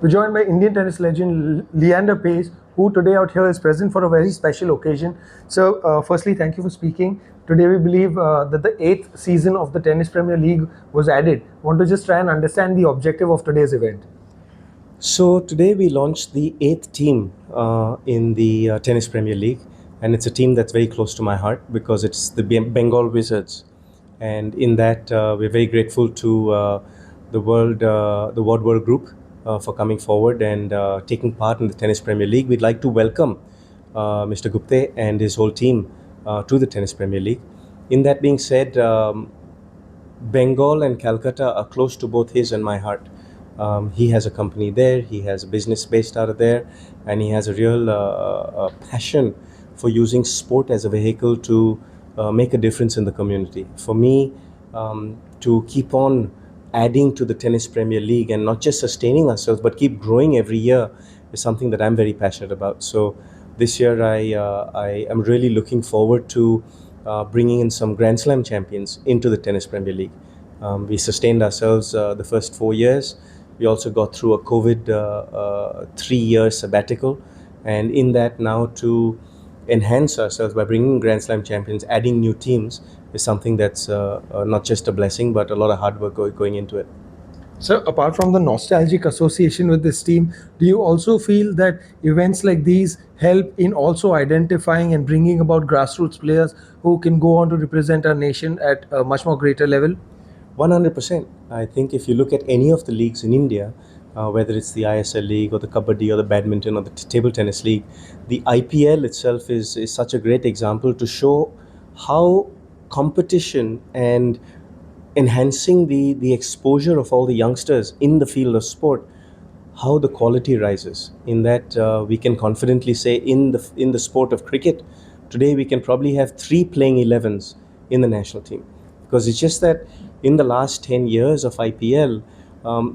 We're joined by Indian tennis legend Leander Paes, who today out here is present for a very special occasion. So, firstly, thank you for speaking. Today, we believe that the 8th season of the Tennis Premier League was added. Want to just try and understand the objective of today's event. So today we launched the 8th team in the Tennis Premier League, and it's a team that's very close to my heart because it's the Bengal Wizards, and in that we're very grateful to the World Group for coming forward and taking part in the Tennis Premier League. We'd like to welcome Mr. Gupte and his whole team to the Tennis Premier League. In that being said, Bengal and Kolkata are close to both his and my heart. He has a company there, he has a business based out of there, and he has a real passion for using sport as a vehicle to make a difference in the community. For me, to keep on adding to the Tennis Premier League and not just sustaining ourselves but keep growing every year is something that I'm very passionate about. So this year I am really looking forward to bringing in some Grand Slam champions into the Tennis Premier League. We sustained ourselves the first 4 years. We also got through a COVID 3-year sabbatical, and in that now to enhance ourselves by bringing Grand Slam champions, adding new teams is something that's not just a blessing but a lot of hard work going into it. So, apart from the nostalgic association with this team, do you also feel that events like these help in also identifying and bringing about grassroots players who can go on to represent our nation at a much more greater level? 100%. I think if you look at any of the leagues in India, whether it's the ISL league or the Kabaddi or the badminton or the table tennis league, the IPL itself is such a great example to show how competition and enhancing the exposure of all the youngsters in the field of sport, how the quality rises. In that we can confidently say in the sport of cricket, today we can probably have 3 playing 11s in the national team, because it's just that in the last 10 years of IPL,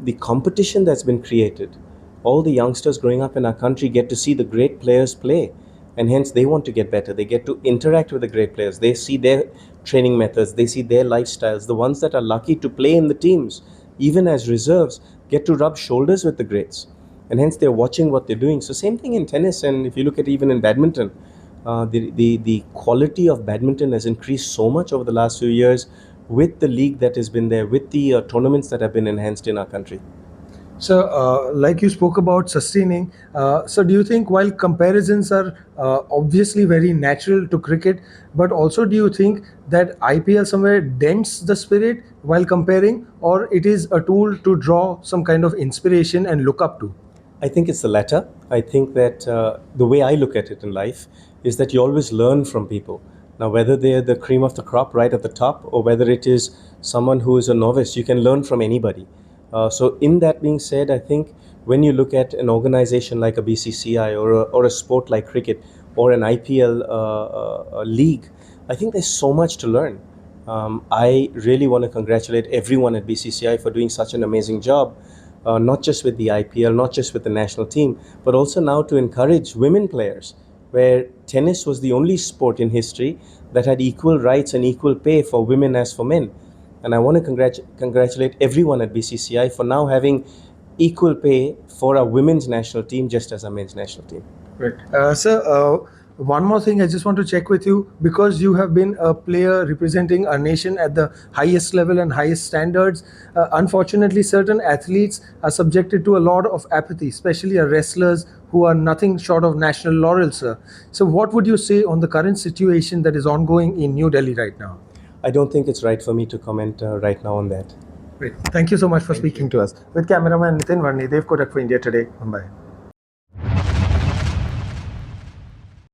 the competition that's been created, all the youngsters growing up in our country get to see the great players play, and hence they want to get better. They get to interact with the great players. They see their training methods, they see their lifestyles. The ones that are lucky to play in the teams, even as reserves, get to rub shoulders with the greats, and hence they're watching what they're doing. So same thing in tennis, and if you look at even in badminton, the quality of badminton has increased so much over the last few years with the league that has been there, with the tournaments that have been enhanced in our country. So, like you spoke about sustaining, so do you think while comparisons are obviously very natural to cricket, but also do you think that IPL somewhere dents the spirit while comparing, or it is a tool to draw some kind of inspiration and look up to? I think it's the latter. I think that the way I look at it in life is that you always learn from people. Now, whether they're the cream of the crop right at the top, or whether it is someone who is a novice, you can learn from anybody. So, in that being said, I think when you look at an organization like a BCCI or a sport like cricket or an IPL league, I think there's so much to learn. I really want to congratulate everyone at BCCI for doing such an amazing job. Not just with the IPL, not just with the national team, but also now to encourage women players, where tennis was the only sport in history that had equal rights and equal pay for women as for men. And I want to congratulate everyone at BCCI for now having equal pay for our women's national team just as our men's national team. Right. Sir, one more thing I just want to check with you, because you have been a player representing our nation at the highest level and highest standards. Unfortunately, certain athletes are subjected to a lot of apathy, especially our wrestlers who are nothing short of national laurels, sir. So, what would you say on the current situation that is ongoing in New Delhi right now? I don't think it's right for me to comment right now on that. Great. Thank you so much for speaking to us. With cameraman Nitin Varni, Dev Kodak for India Today, Mumbai.